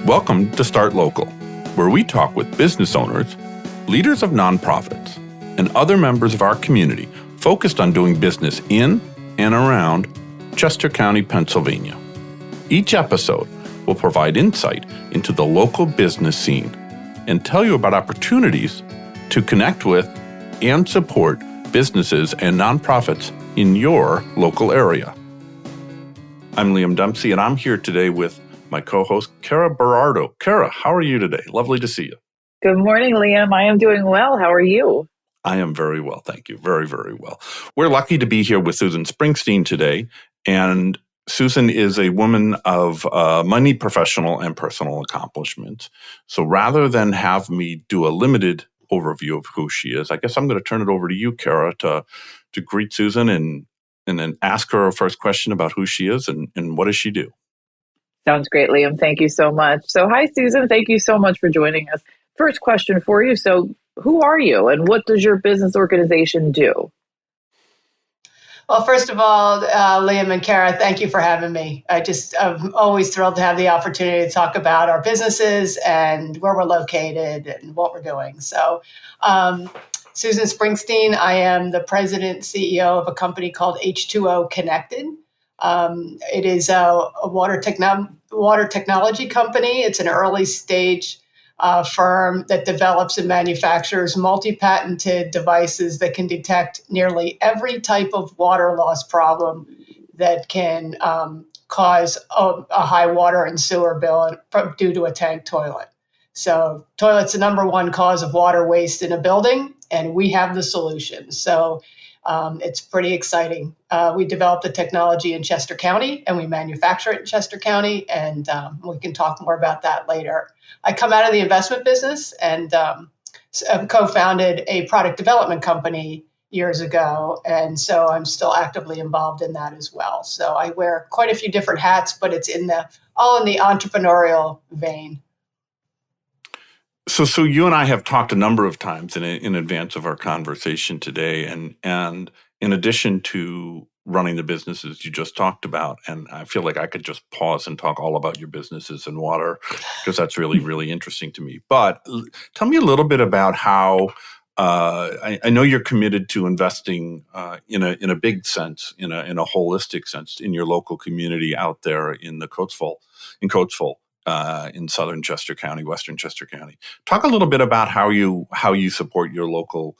Welcome to Start Local, where we talk with business owners, leaders of nonprofits, and other members of our community focused on doing business in and around Chester County, Pennsylvania. Each episode will provide insight into the local business scene and tell you about opportunities to connect with and support businesses and nonprofits in your local area. I'm Liam Dempsey, and I'm here today with my co-host, Kara Berardo. Kara, how are you today? Lovely to see you. Good morning, Liam. I am doing well. How are you? I am very well, thank you. Very, very well. We're lucky to be here with Susan Springsteen today, and Susan is a woman of many professional and personal accomplishments. So rather than have me do a limited overview of who she is, I guess I'm going to turn it over to you, Kara, to greet Susan and then ask her a first question about who she is and what does she do. Sounds great, Liam. Thank you so much. So hi, Susan. Thank you so much for joining us. First question for you. So who are you and what does your business organization do? Well, first of all, Liam and Kara, thank you for having me. I'm always thrilled to have the opportunity to talk about our businesses and where we're located and what we're doing. So, Susan Springsteen, I am the president CEO of a company called H2O Connected. It is a water technology company. It's an early stage firm that develops and manufactures multi-patented devices that can detect nearly every type of water loss problem that can cause a high water and sewer bill due to a tank toilet. So toilet's the number one cause of water waste in a building, and we have the solution. So it's pretty exciting. We developed the technology in Chester County, and we manufacture it in Chester County, and we can talk more about that later. I come out of the investment business and co-founded a product development company years ago, and so I'm still actively involved in that as well. So I wear quite a few different hats, but it's all in the entrepreneurial vein. So you and I have talked a number of times in advance of our conversation today, and in addition to running the businesses you just talked about, and I feel like I could just pause and talk all about your businesses and water because that's really, really interesting to me. But tell me a little bit about how I know you're committed to investing in a big sense, in a holistic sense, in your local community out there in Coatesville. In southern Chester County, western Chester County. Talk a little bit about how you support your local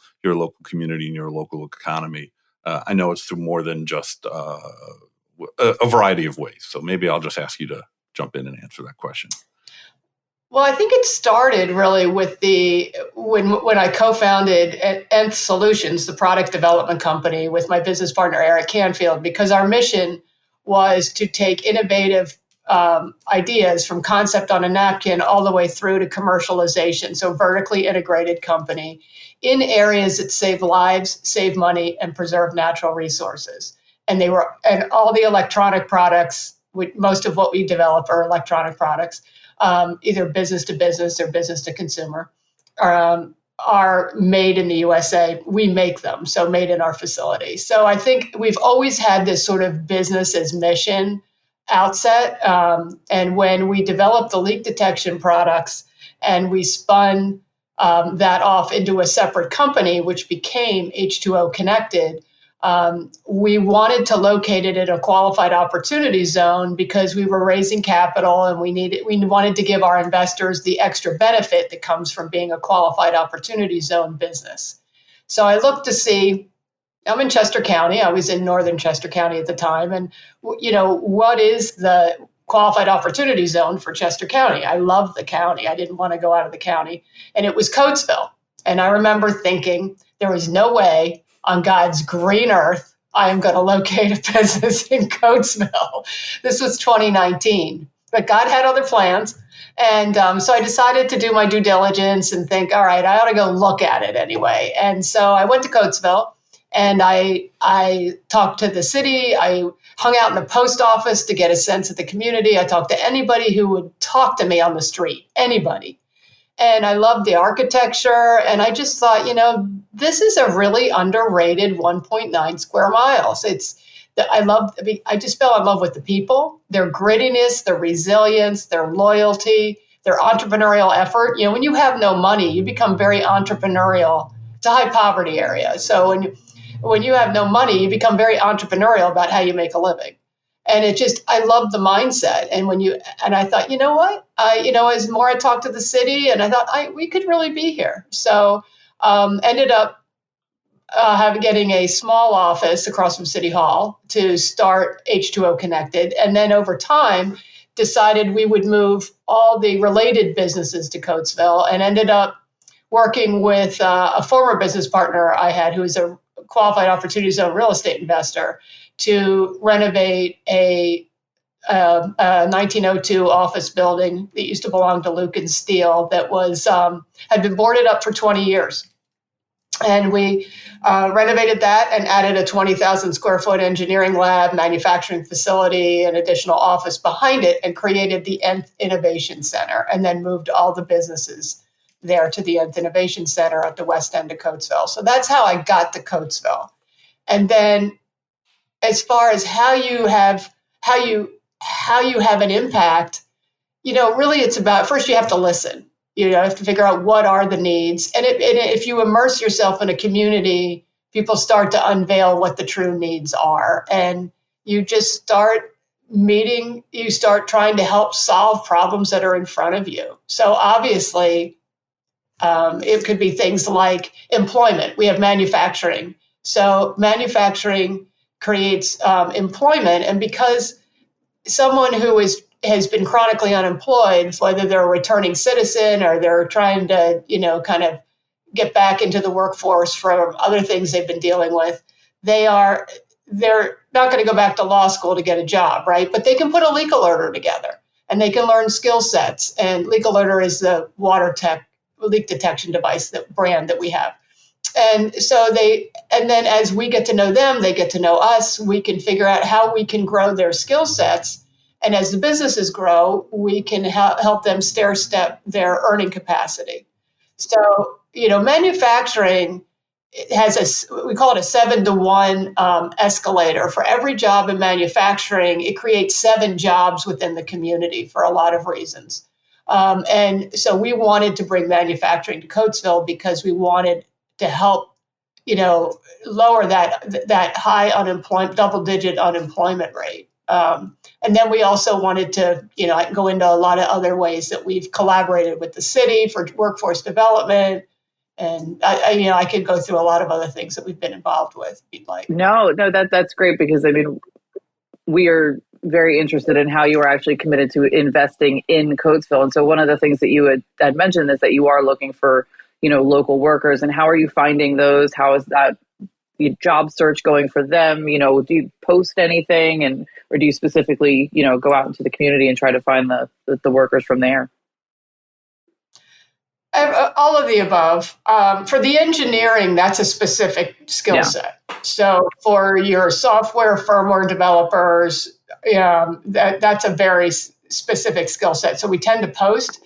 community and your local economy. I know it's through more than just a variety of ways. So maybe I'll just ask you to jump in and answer that question. Well, I think it started really with when I co-founded Nth Solutions, the product development company, with my business partner Eric Canfield, because our mission was to take innovative ideas from concept on a napkin all the way through to commercialization. So vertically integrated company in areas that save lives, save money, and preserve natural resources. And all the electronic products, most of what we develop are electronic products, either business to business or business to consumer, are made in the USA. We make them, so made in our facility. So I think we've always had this sort of business as mission outset. And when we developed the leak detection products and we spun that off into a separate company, which became H2O Connected, we wanted to locate it in a qualified opportunity zone because we were raising capital and we wanted to give our investors the extra benefit that comes from being a qualified opportunity zone business. So I looked to see, I'm in Chester County. I was in northern Chester County at the time. And, what is the qualified opportunity zone for Chester County? I love the county. I didn't want to go out of the county. And it was Coatesville. And I remember thinking, there is no way on God's green earth I am going to locate a business in Coatesville. This was 2019. But God had other plans. And so I decided to do my due diligence and think, all right, I ought to go look at it anyway. And so I went to Coatesville. And I talked to the city. I hung out in the post office to get a sense of the community. I talked to anybody who would talk to me on the street, anybody. And I loved the architecture. And I just thought, this is a really underrated 1.9 square miles. I just fell in love with the people, their grittiness, their resilience, their loyalty. their entrepreneurial effort. When you have no money, you become very entrepreneurial. It's a high poverty area. So when you have no money, you become very entrepreneurial about how you make a living. And I love the mindset. And I thought, you know what? As more I talked to the city, and I thought we could really be here. So ended up getting a small office across from City Hall to start H2O Connected. And then over time, decided we would move all the related businesses to Coatesville, and ended up working with a former business partner I had, who was a qualified opportunity zone real estate investor, to renovate a 1902 office building that used to belong to Luke & Steel that had been boarded up for 20 years. And we renovated that and added a 20,000 square foot engineering lab, manufacturing facility, and additional office behind it, and created the Nth Innovation Center, and then moved all the businesses there to the Nth Innovation Center at the west end of Coatesville. So that's how I got to Coatesville. And then as far as how you have an impact, really it's about, first you have to listen. You have to figure out what are the needs. And if you immerse yourself in a community, people start to unveil what the true needs are. And you just start trying to help solve problems that are in front of you. So obviously, it could be things like employment. We have manufacturing. So manufacturing creates employment. And because someone who has been chronically unemployed, whether they're a returning citizen or they're trying to, kind of get back into the workforce from other things they've been dealing with, they're not going to go back to law school to get a job, right? But they can put a leak alerter together, and they can learn skill sets. And leak alerter is the leak detection device, brand that we have. And then as we get to know them, they get to know us. We can figure out how we can grow their skill sets. And as the businesses grow, we can help them stair-step their earning capacity. So, manufacturing we call it a 7-to-1 escalator. For every job in manufacturing, it creates 7 jobs within the community for a lot of reasons. And so we wanted to bring manufacturing to Coatesville because we wanted to help, lower that high unemployment, double-digit unemployment rate. And then we also wanted to, I can go into a lot of other ways that we've collaborated with the city for workforce development. And I could go through a lot of other things that we've been involved with, if you'd like. No, that's great, because we are very interested in how you are actually committed to investing in Coatesville. And so one of the things that you had mentioned is that you are looking for, local workers. And how are you finding those? How is that job search going for them? Do you post anything, or do you specifically, go out into the community and try to find the workers from there? All of the above. For the engineering, that's a specific skill set. So for your software, firmware developers, that's a very specific skill set. So we tend to post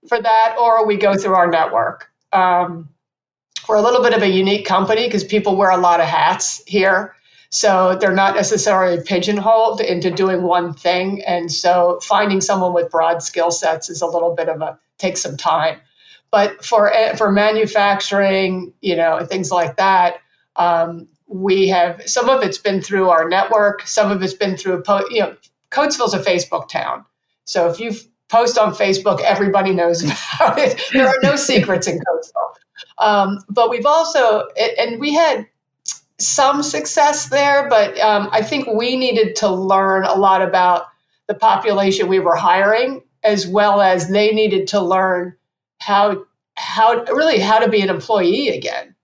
for that, or we go through our network. We're a little bit of a unique company because people wear a lot of hats here. So they're not necessarily pigeonholed into doing one thing. And so finding someone with broad skill sets is a little bit takes some time. But for manufacturing, things like that, we have, some of it's been through our network, some of it's been through, Coatesville's a Facebook town. So if you post on Facebook, everybody knows about it. There are no secrets in Coatesville. But we've also, and we had some success there, but I think we needed to learn a lot about the population we were hiring, as well as they needed to learn how to be an employee again.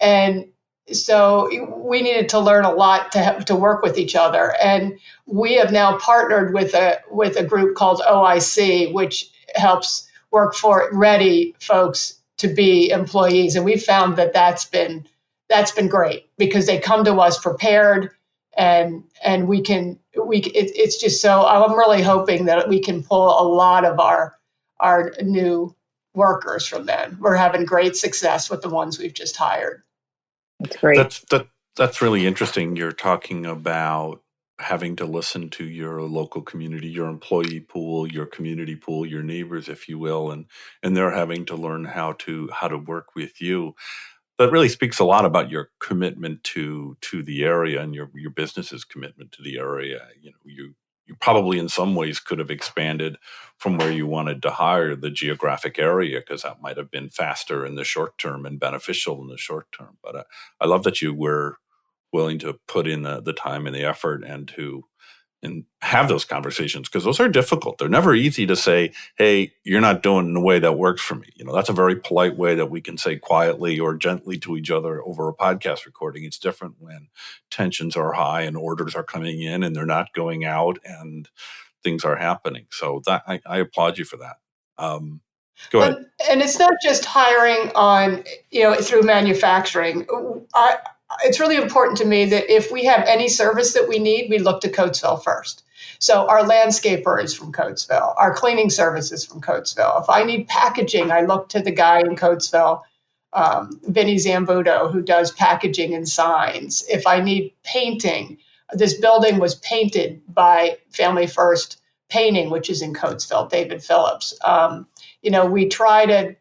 And so we needed to learn a lot to work with each other. And we have now partnered with a group called OIC, which helps ready folks to be employees. And we found that's been great, because they come to us prepared, and it's just so, I'm really hoping that we can pull a lot of our new workers from them. We're having great success with the ones we've just hired. That's great. That's really interesting. You're talking about having to listen to your local community, your employee pool, your community pool, your neighbors, if you will, and they're having to learn how to work with you. That really speaks a lot about your commitment to the area and your business's commitment to the area. You probably in some ways could have expanded from where you wanted to hire the geographic area, because that might have been faster in the short term and beneficial in the short term. But I love that you were willing to put in the time and the effort and have those conversations, because those are difficult. They're never easy to say, hey, you're not doing in the way that works for me. That's a very polite way that we can say quietly or gently to each other over a podcast recording. It's different when tensions are high and orders are coming in and they're not going out and things are happening. So that I applaud you for that. Go ahead. And it's not just hiring on, through manufacturing. It's really important to me that if we have any service that we need, we look to Coatesville first. So our landscaper is from Coatesville. Our cleaning service is from Coatesville. If I need packaging, I look to the guy in Coatesville, Vinny Zambuto, who does packaging and signs. If I need painting, this building was painted by Family First Painting, which is in Coatesville, David Phillips. We try to,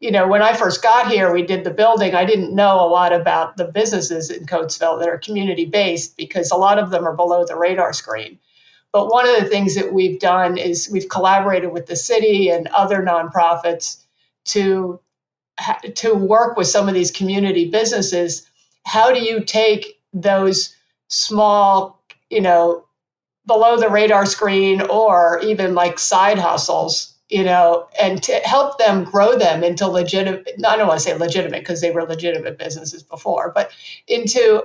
when I first got here, we did the building. I didn't know a lot about the businesses in Coatesville that are community-based, because a lot of them are below the radar screen. But one of the things that we've done is we've collaborated with the city and other nonprofits to work with some of these community businesses. How do you take those small, below the radar screen or even like side hustles, and to help them grow them into legitimate, I don't want to say legitimate because they were legitimate businesses before, but into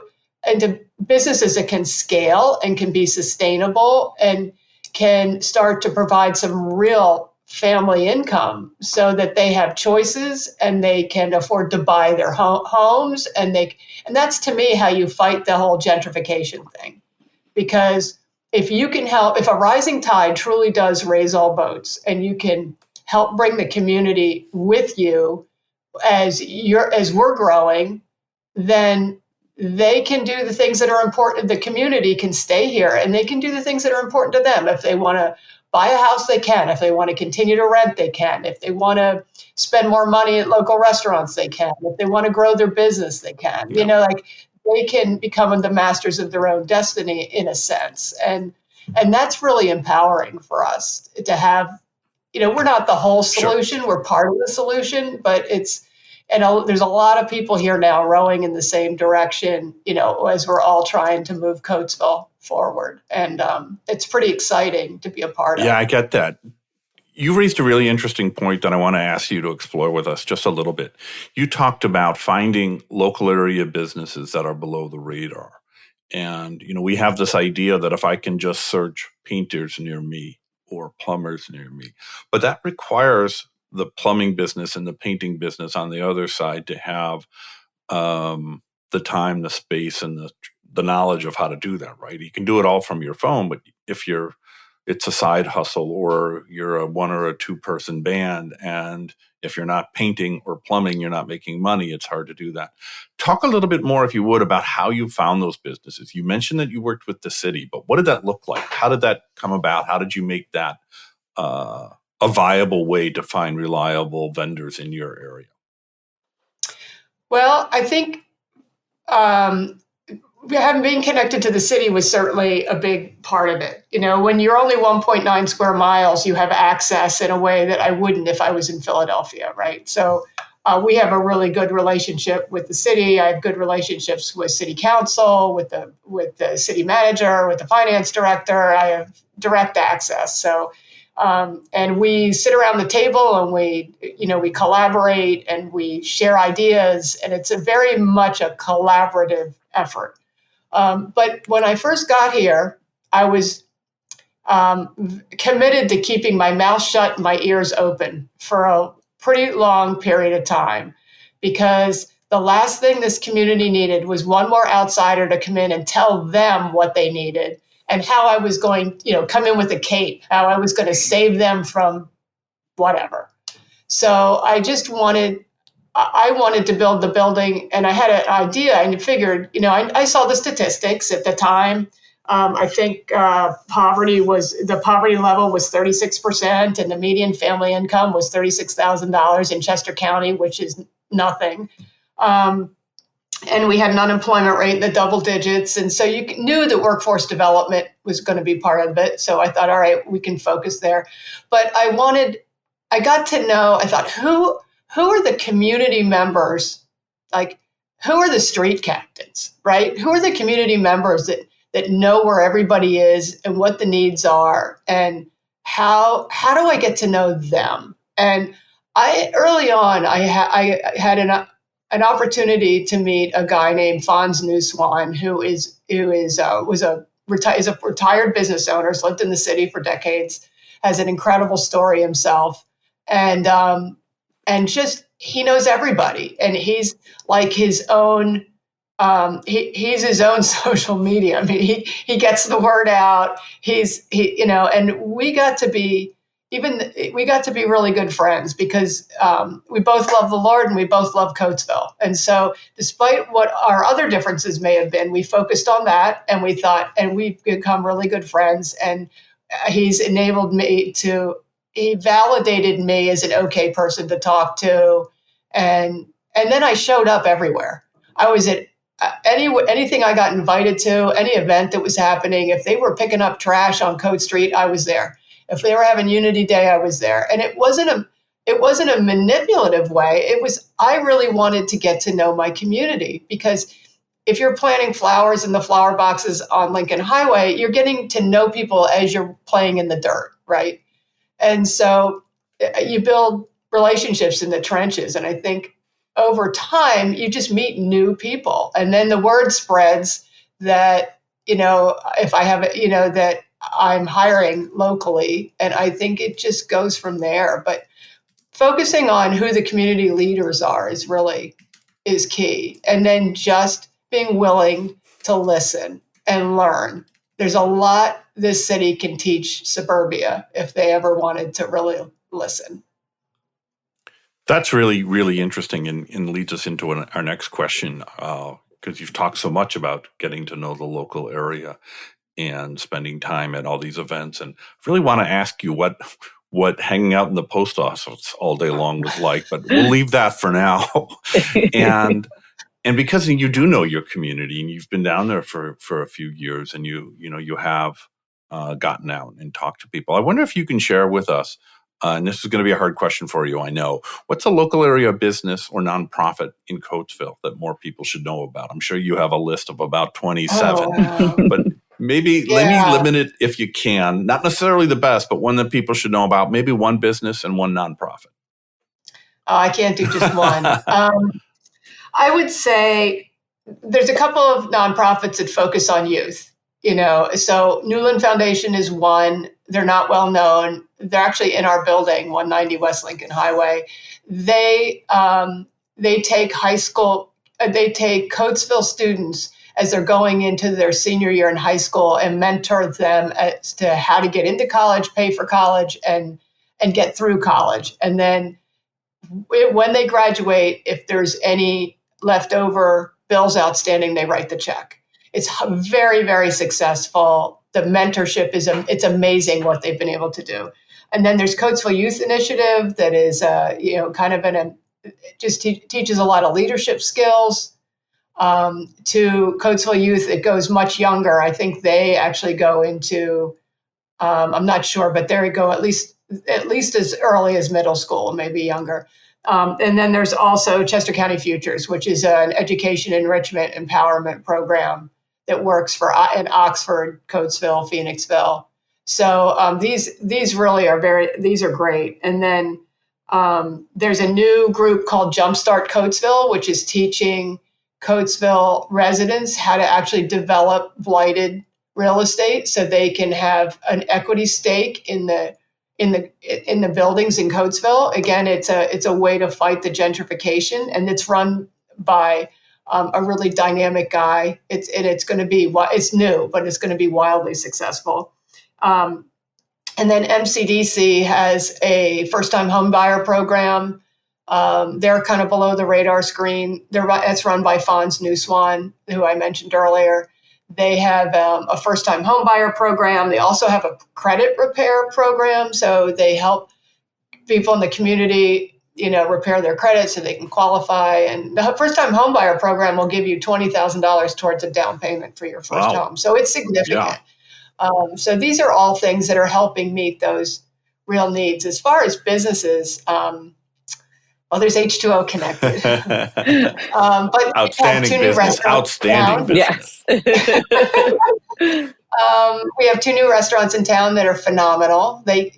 businesses that can scale and can be sustainable and can start to provide some real family income so that they have choices and they can afford to buy their homes. And that's to me how you fight the whole gentrification thing. Because if you can help, if a rising tide truly does raise all boats, and you can help bring the community with you as we're growing, then they can do the things that are important. The community can stay here and they can do the things that are important to them. If they want to buy a house, they can. If they want to continue to rent, they can. If they want to spend more money at local restaurants, they can. If they want to grow their business, they can. Yeah. They can become the masters of their own destiny in a sense. And that's really empowering for us to have, we're not the whole solution. Sure. We're part of the solution, but there's a lot of people here now rowing in the same direction, as we're all trying to move Coatesville forward. And it's pretty exciting to be a part of. Yeah, I get that. You raised a really interesting point that I want to ask you to explore with us just a little bit. You talked about finding local area businesses that are below the radar. And, we have this idea that if I can just search painters near me or plumbers near me, but that requires the plumbing business and the painting business on the other side to have the time, the space, and the knowledge of how to do that, right? You can do it all from your phone, but if it's a side hustle or you're a one or a two person band, and if you're not painting or plumbing, you're not making money, it's hard to do that. Talk a little bit more, if you would, about how you found those businesses. You mentioned that you worked with the city, but what did that look like? How did that come about? How did you make that a viable way to find reliable vendors in your area? Well, I think having been connected to the city was certainly a big part of it. When you're only 1.9 square miles, you have access in a way that I wouldn't if I was in Philadelphia, right? So we have a really good relationship with the city. I have good relationships with city council, with the city manager, with the finance director. I have direct access. So, and we sit around the table and we collaborate and we share ideas, and it's very much a collaborative effort. But when I first got here, I was committed to keeping my mouth shut and my ears open for a pretty long period of time, because the last thing this community needed was one more outsider to come in and tell them what they needed and how I was going, come in with a cape, how I was going to save them from whatever. So I wanted to build the building, and I had an idea and figured, I saw the statistics at the time. I think the poverty level was 36%, and the median family income was $36,000 in Chester County, which is nothing. And we had an unemployment rate in the double digits. And so you knew that workforce development was going to be part of it. So I thought, all right, we can focus there. But I got to know, I thought, who are the community members? Like, who are the street captains, right? Who are the community members that know where everybody is and what the needs are, and how do I get to know them? And early on, I had an opportunity to meet a guy named Fonz Newswan, who is a retired business owner, has lived in the city for decades, has an incredible story himself, and just he knows everybody, and he's like his own. He's his own social media. I mean, he gets the word out. And we got to be really good friends because we both love the Lord and we both love Coatesville. And so, despite what our other differences may have been, we focused on that, and we thought, and we've become really good friends. And he's enabled me he validated me as an okay person to talk to, and then I showed up everywhere. I was at anything I got invited to, any event that was happening. If they were picking up trash on Coat Street, I was there. If they were having Unity Day, I was there. And it wasn't a manipulative way. I really wanted to get to know my community, because if you're planting flowers in the flower boxes on Lincoln Highway, you're getting to know people as you're playing in the dirt, right? And so you build relationships in the trenches. And I think over time, you just meet new people. And then the word spreads that, if I have, that I'm hiring locally. And I think it just goes from there. But focusing on who the community leaders are is key. And then just being willing to listen and learn. There's a lot this city can teach suburbia if they ever wanted to really listen. That's really, really interesting, and leads us into our next question, because you've talked so much about getting to know the local area and spending time at all these events. And I really want to ask you what hanging out in the post office all day long was like, but we'll leave that for now. And because you do know your community, and you've been down there for a few years, and you have gotten out and talked to people, I wonder if you can share with us, and this is going to be a hard question for you, I know, what's a local area business or nonprofit in Coatesville that more people should know about? I'm sure you have a list of about 27, but maybe let me limit it if you can. Not necessarily the best, but one that people should know about. Maybe one business and one nonprofit. Oh, I can't do just one. I would say there's a couple of nonprofits that focus on youth. So Newland Foundation is one. They're not well known. They're actually in our building, 190 West Lincoln Highway. They take Coatesville students as they're going into their senior year in high school and mentor them as to how to get into college, pay for college, and get through college. And then when they graduate, if there's any leftover bills outstanding, they write the check. It's very, very successful. The mentorship it's amazing what they've been able to do. And then there's Coatesville Youth Initiative that is, kind of just teaches a lot of leadership skills. To Coatesville Youth, it goes much younger. I think they actually go into, I'm not sure, but they go at least as early as middle school, maybe younger. And then there's also Chester County Futures, which is an education enrichment empowerment program that works in Oxford, Coatesville, Phoenixville. So these really these are great. And then there's a new group called Jumpstart Coatesville, which is teaching Coatesville residents how to actually develop blighted real estate so they can have an equity stake in the buildings in Coatesville. Again, it's a way to fight the gentrification, and it's run by a really dynamic guy. It's new, but it's going to be wildly successful. And then MCDC has a first-time home buyer program. They're kind of below the radar screen. It's run by Fonz Newswan, who I mentioned earlier. They have a first-time home buyer program. They also have a credit repair program. So they help people in the community, repair their credit so they can qualify. And the first-time home buyer program will give you $20,000 towards a down payment for your first home. So it's significant. Yeah. So these are all things that are helping meet those real needs. As far as businesses, there's H2O connected. But outstanding business. Outstanding business. Yes. We have 2 new restaurants in town that are phenomenal. They've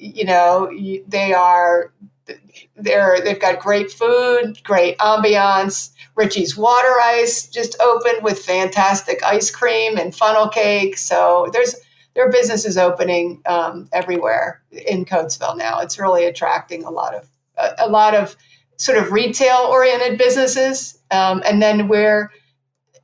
got great food, great ambiance. Richie's Water Ice just opened with fantastic ice cream and funnel cake. So there are businesses opening everywhere in Coatesville now. It's really attracting a lot of sort of retail-oriented businesses. And then we're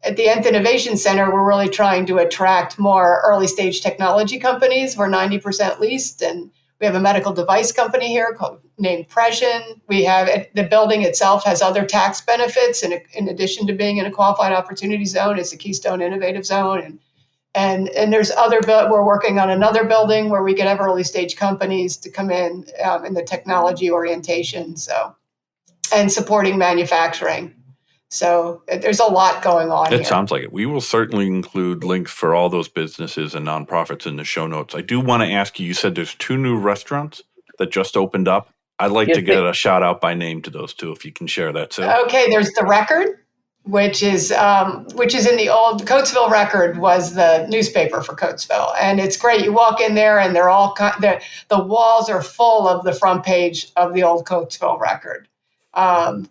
at the Nth Innovation Center, we're really trying to attract more early-stage technology companies. We're 90% leased, and we have a medical device company here named Prescient. We have the building itself has other tax benefits, in addition to being in a qualified opportunity zone. It's a Keystone Innovative Zone, and there's we're working on another building where we can have early-stage companies to come in the technology orientation. And supporting manufacturing. So there's a lot going on here. It sounds like it. We will certainly include links for all those businesses and nonprofits in the show notes. I do want to ask you there's 2 new restaurants that just opened up. I'd like to get a shout out by name to those 2, if you can share that too. Okay, there's The Record, which is in the old Coatesville Record was the newspaper for Coatesville. And it's great. You walk in there and they're all, the walls are full of the front page of the old Coatesville Record.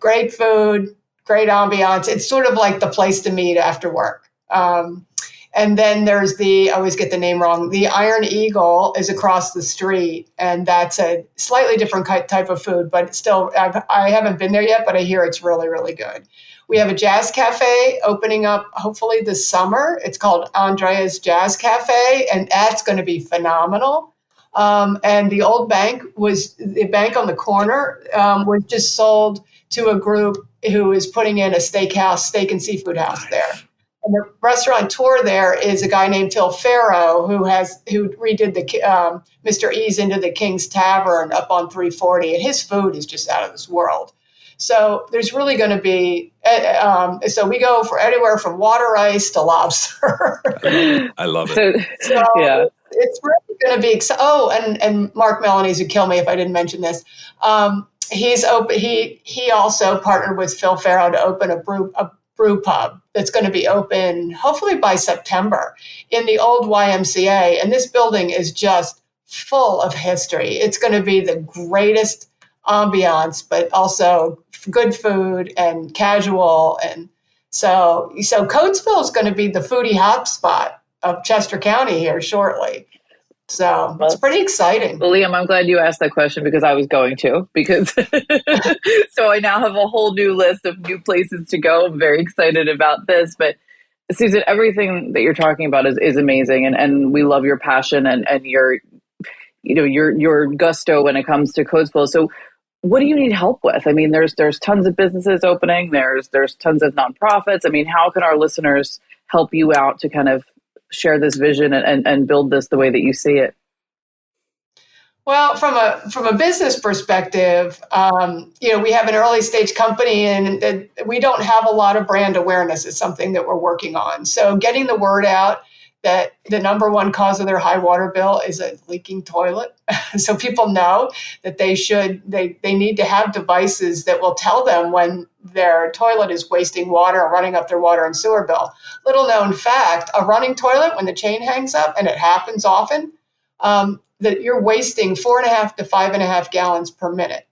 Great food, great ambiance. It's sort of like the place to meet after work. And then there's I always get the name wrong, the Iron Eagle is across the street, and that's a slightly different type of food, but still, I haven't been there yet, but I hear it's really, really good. We have a jazz cafe opening up hopefully this summer. It's called Andrea's Jazz Cafe, and that's going to be phenomenal. And the old bank the bank on the corner was just sold to a group who is putting in a steak and seafood house there. And the restaurateur there is a guy named Phil Farrow who redid the Mr. E's into the King's Tavern up on 340, and his food is just out of this world. So there's really going to be, so we go for anywhere from water ice to lobster. I love it. So yeah. It's really going to be exciting. Oh, and Mark Melanies would kill me if I didn't mention this. He's open. He also partnered with Phil Farrow to open a brew pub that's going to be open hopefully by September in the old YMCA. And this building is just full of history. It's going to be the greatest ambiance, but also good food and casual. And so Coatesville is going to be the foodie hotspot of Chester County here shortly. So it's pretty exciting. Well, Liam, I'm glad you asked that question because I was going to, so I now have a whole new list of new places to go. I'm very excited about this. But Susan, everything that you're talking about is amazing. And we love your passion and your gusto when it comes to Coatesville. So what do you need help with? I mean, there's tons of businesses opening. There's tons of nonprofits. I mean, how can our listeners help you out to kind of share this vision and build this the way that you see it? Well, from a business perspective, we have an early stage company, and we don't have a lot of brand awareness. It's something that we're working on. So getting the word out that the number one cause of their high water bill is a leaking toilet. So people know that they need to have devices that will tell them when their toilet is wasting water or running up their water and sewer bill. Little known fact, a running toilet, when the chain hangs up, and it happens often, that you're wasting 4.5 to 5.5 gallons per minute.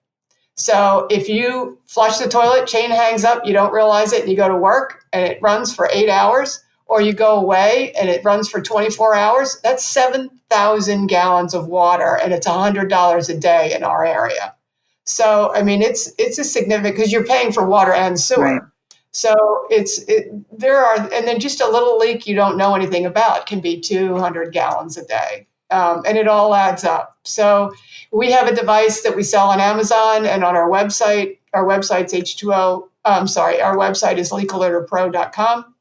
So if you flush the toilet, chain hangs up, you don't realize it, and you go to work and it runs for 8 hours, or you go away and it runs for 24 hours, that's 7,000 gallons of water, and it's $100 a day in our area. So, I mean, it's a significant, because you're paying for water and sewer. Right. So and then just a little leak you don't know anything about can be 200 gallons a day. And it all adds up. So we have a device that we sell on Amazon and on our website. Our website's our website is leakalerterpro.com.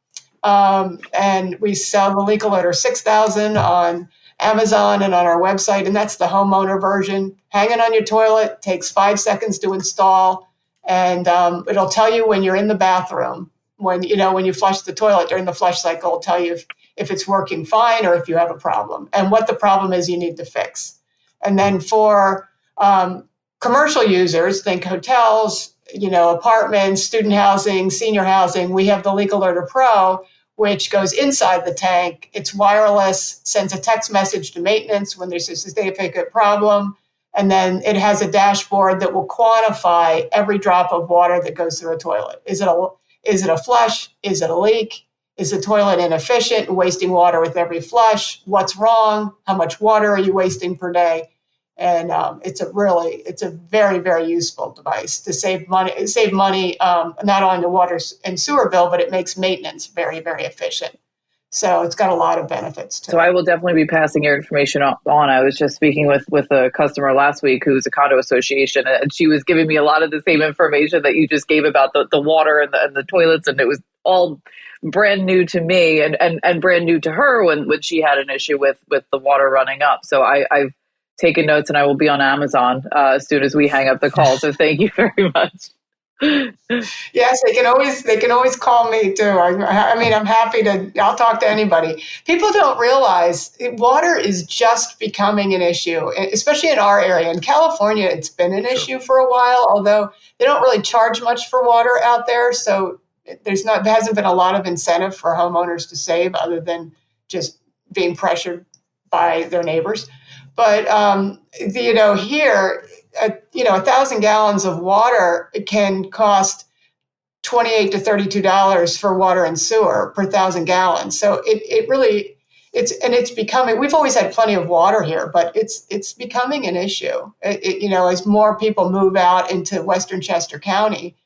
And we sell the Leak Alerter 6000 on Amazon and on our website, and that's the homeowner version. Hang it on your toilet, takes 5 seconds to install, and it'll tell you when you're in the bathroom. When you flush the toilet during the flush cycle, it'll tell you if it's working fine or if you have a problem and what the problem is you need to fix. And then for commercial users, think hotels, apartments, student housing, senior housing, we have the Leak Alerter Pro, which goes inside the tank. It's wireless, sends a text message to maintenance when there's a significant problem, and then it has a dashboard that will quantify every drop of water that goes through a toilet. Is it a flush? Is it a leak? Is the toilet inefficient, wasting water with every flush? What's wrong? How much water are you wasting per day? And it's a very, very useful device to save money, not only the water and sewer bill, but it makes maintenance very, very efficient. So it's got a lot of benefits to it. So I will definitely be passing your information on. I was just speaking with a customer last week who's a condo association, and she was giving me a lot of the same information that you just gave about the water and the toilets, and it was all brand new to me and brand new to her when she had an issue with the water running up. So I've taken notes, and I will be on Amazon as soon as we hang up the call. So thank you very much. Yes, they can always call me too. I mean, I'm happy to. I'll talk to anybody. People don't realize water is just becoming an issue, especially in our area. In California, it's been an issue for a while, although they don't really charge much for water out there. So there hasn't been a lot of incentive for homeowners to save, other than just being pressured by their neighbors. But here, 1,000 gallons of water can cost $28 to $32 for water and sewer per 1,000 gallons. So it's becoming. We've always had plenty of water here, but it's becoming an issue. As more people move out into Western Chester County,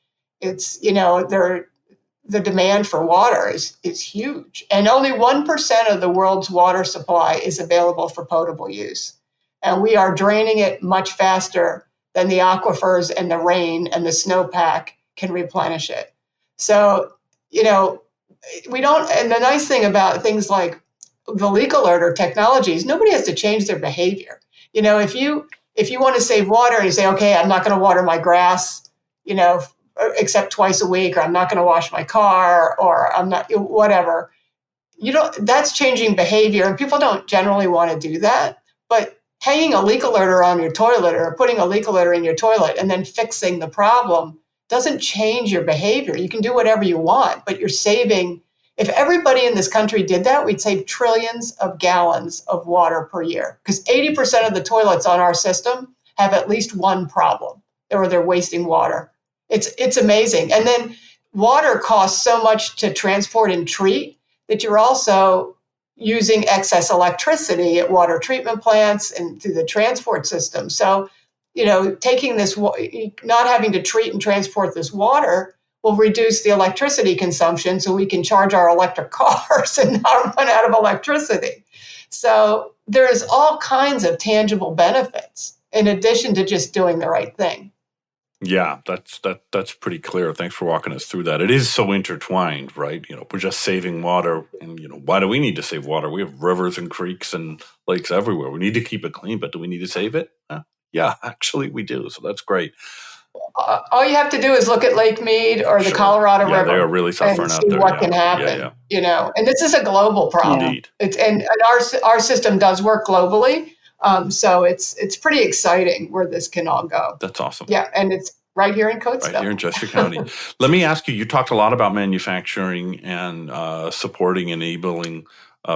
the demand for water is huge, and only 1% of the world's water supply is available for potable use. And we are draining it much faster than the aquifers and the rain and the snowpack can replenish it. So, we don't, and the nice thing about things like the Leak Alerter technologies, nobody has to change their behavior. If you want to save water and you say, okay, I'm not going to water my grass, except twice a week, or I'm not going to wash my car, or I'm not, whatever, that's changing behavior, and people don't generally want to do that. But hanging a leak alerter on your toilet, or putting a leak alerter in your toilet and then fixing the problem, doesn't change your behavior. You can do whatever you want, but you're saving. If everybody in this country did that, we'd save trillions of gallons of water per year, because 80% of the toilets on our system have at least one problem, or they're wasting water. It's amazing. And then water costs so much to transport and treat that you're also using excess electricity at water treatment plants and through the transport system. So, taking this, not having to treat and transport this water will reduce the electricity consumption, so we can charge our electric cars and not run out of electricity. So there's all kinds of tangible benefits in addition to just doing the right thing. Yeah, that's pretty clear. Thanks for walking us through that. It is so intertwined, right? We're just saving water, and why do we need to save water? We have rivers and creeks and lakes everywhere. We need to keep it clean, but do we need to save it? Yeah, actually we do. So that's great. All you have to do is look at Lake Mead or the Colorado River. They are really suffering out there. What can happen? And this is a global problem. Indeed. And our system does work globally. So it's pretty exciting where this can all go. That's awesome. Yeah, and it's right here in Coatesville. Right here in Chester County. Let me ask you talked a lot about manufacturing and supporting, enabling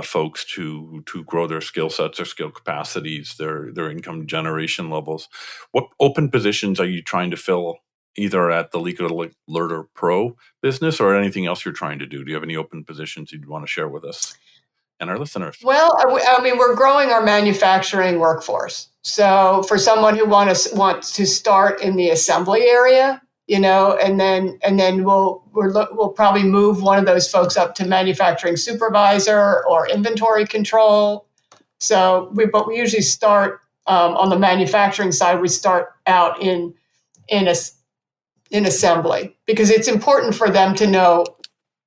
folks to grow their skill sets, their skill capacities, their income generation levels. What open positions are you trying to fill, either at the Leak Alerter Pro business or anything else you're trying to do? Do you have any open positions you'd want to share with us and our listeners? Well, we're growing our manufacturing workforce. So for someone who wants to start in the assembly area, and then we'll probably move one of those folks up to manufacturing supervisor or inventory control. So we usually start on the manufacturing side. We start out in assembly, because it's important for them to know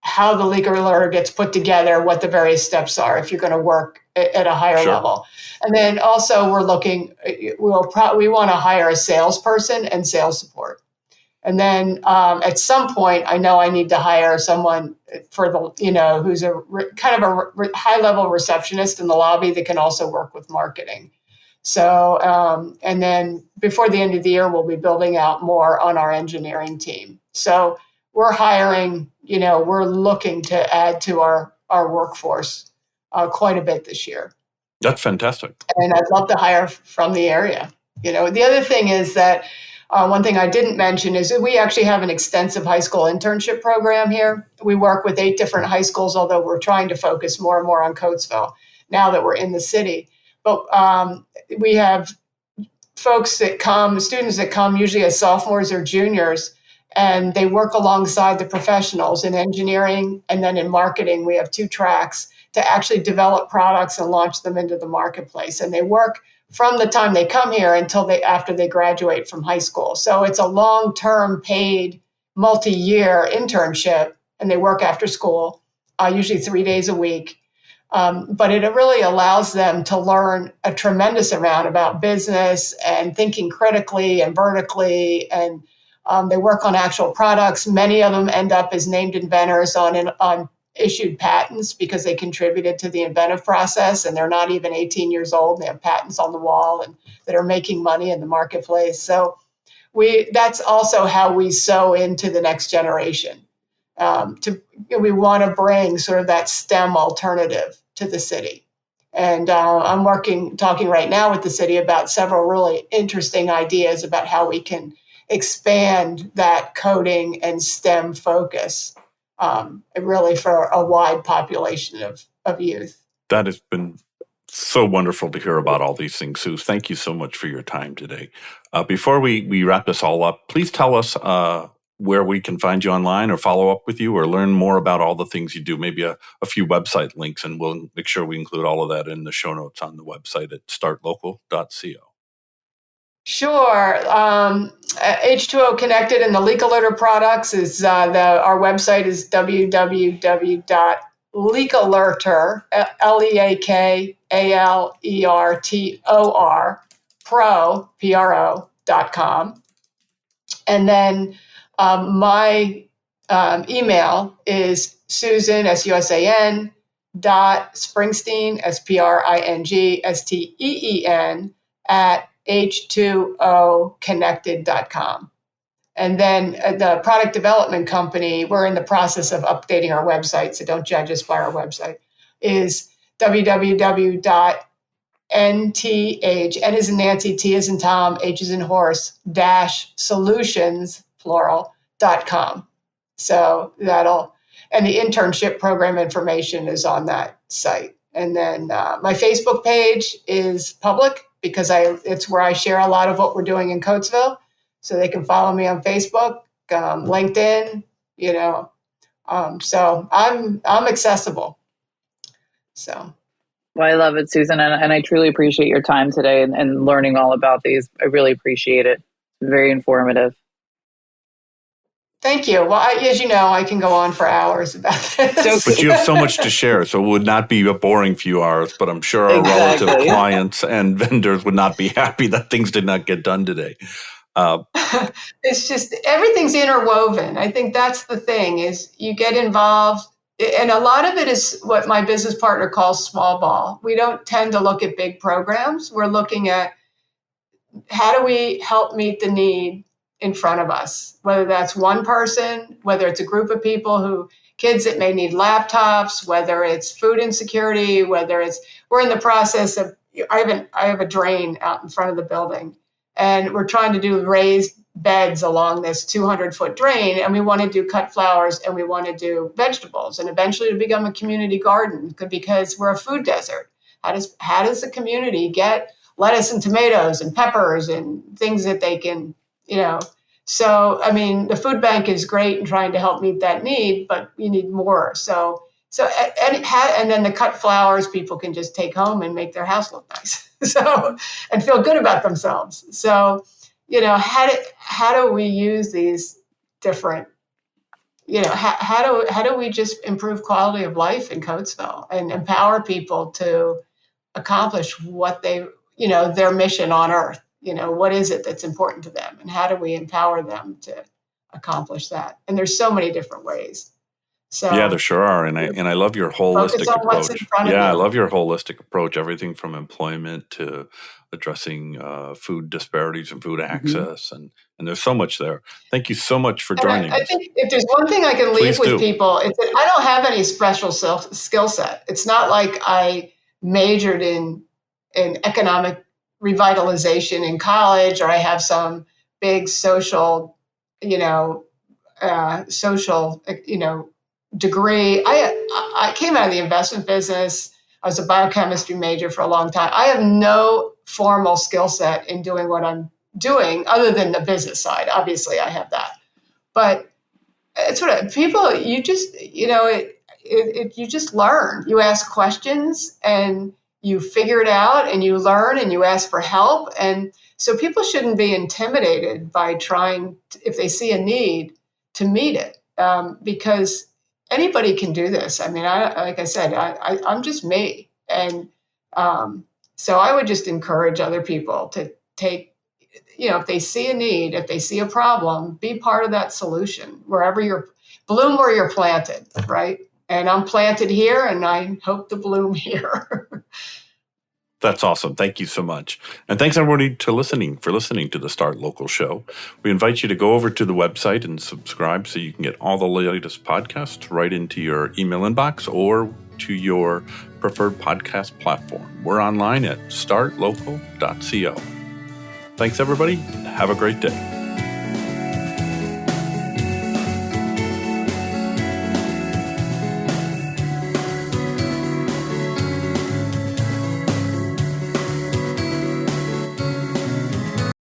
how the leak alert gets put together, what the various steps are if you're going to work at a higher Sure. level. And then also we want to hire a salesperson and sales support. And then at some point, I know I need to hire someone for who's kind of a high level receptionist in the lobby that can also work with marketing. So, and then before the end of the year, we'll be building out more on our engineering team. So we're hiring, we're looking to add to our workforce quite a bit this year. That's fantastic. And I'd love to hire from the area. The other thing is that one thing I didn't mention is that we actually have an extensive high school internship program here. We work with 8 different high schools, although we're trying to focus more and more on Coatesville now that we're in the city. But we have students that come usually as sophomores or juniors, and they work alongside the professionals in engineering, and then in marketing. We have 2 tracks to actually develop products and launch them into the marketplace. And they work from the time they come here until after they graduate from high school. So it's a long-term paid multi-year internship, and they work after school, usually 3 days a week. But it really allows them to learn a tremendous amount about business and thinking critically and vertically, and they work on actual products. Many of them end up as named inventors on issued patents because they contributed to the inventive process, and they're not even 18 years old. They have patents on the wall and that are making money in the marketplace. So that's also how we sow into the next generation. We want to bring sort of that STEM alternative to the city. And I'm talking right now with the city about several really interesting ideas about how we can expand that coding and STEM focus really for a wide population of youth. That has been so wonderful to hear about all these things, Sue. Thank you so much for your time today. Before we wrap this all up, please tell us where we can find you online or follow up with you or learn more about all the things you do, maybe a few website links, and we'll make sure we include all of that in the show notes on the website at startlocal.co. Sure. H2O Connected and the Leak Alerter products is our website is www.leakalertor, LEAKALERTOR, pro.com. And then my email is Susan, SUSAN, .Springsteen, SPRINGSTEEN, at h2oconnected.com. And then the product development company, we're in the process of updating our website, so don't judge us by our website, is www.nth, N is in Nancy, T is in Tom, H is in horse, -solutions, plural.com. So and the internship program information is on that site. And then my Facebook page is public because it's where I share a lot of what we're doing in Coatesville. So they can follow me on Facebook, LinkedIn, so I'm accessible. So. Well, I love it, Susan, and I truly appreciate your time today and learning all about these. I really appreciate it. Very informative. Thank you. Well, as you know, I can go on for hours about this. But you have so much to share, so it would not be a boring few hours, but I'm sure our relative clients and vendors would not be happy that things did not get done today. It's just everything's interwoven. I think that's the thing is you get involved, and a lot of it is what my business partner calls small ball. We don't tend to look at big programs. We're looking at how do we help meet the need in front of us, whether that's one person, whether it's a group of people kids that may need laptops, whether it's food insecurity, we're in the process of, I have a drain out in front of the building, and we're trying to do raised beds along this 200-foot drain, and we want to do cut flowers and we want to do vegetables, and eventually to become a community garden because we're a food desert. How does the community get lettuce and tomatoes and peppers and things that they can, So, I mean, the food bank is great in trying to help meet that need, but you need more. And then the cut flowers people can just take home and make their house look nice. And feel good about themselves. So, how do we use these different how do we just improve quality of life in Coatesville and empower people to accomplish what their mission on earth? What is it that's important to them, and how do we empower them to accomplish that? And there's so many different ways. Yeah, there So sure are, and I love your focus holistic on what's in approach. front of Yeah, I you. love your holistic approach. Everything from employment to addressing food disparities and food Mhm. access, and there's so much there. Thank you so much for And joining I us. think if there's one thing I can leave Please with do. people, it's that I don't have any special skill set. It's not like I majored in economic revitalization in college, or I have some big you know, social, degree. I came out of the investment business. I was a biochemistry major for a long time. I have no formal skill set in doing what I'm doing other than the business side. Obviously, I have that. But it's what people, you just learn. You ask questions and you figure it out, and you learn and you ask for help. And so people shouldn't be intimidated by trying, if they see a need, to meet it, because anybody can do this. I mean, like I said, I'm just me. And so I would just encourage other people to take, if they see a need, if they see a problem, be part of that solution bloom where you're planted, right? And I'm planted here, and I hope to bloom here. That's awesome. Thank you so much. And thanks everybody for listening to the Start Local show. We invite you to go over to the website and subscribe so you can get all the latest podcasts right into your email inbox or to your preferred podcast platform. We're online at startlocal.co. Thanks everybody. Have a great day.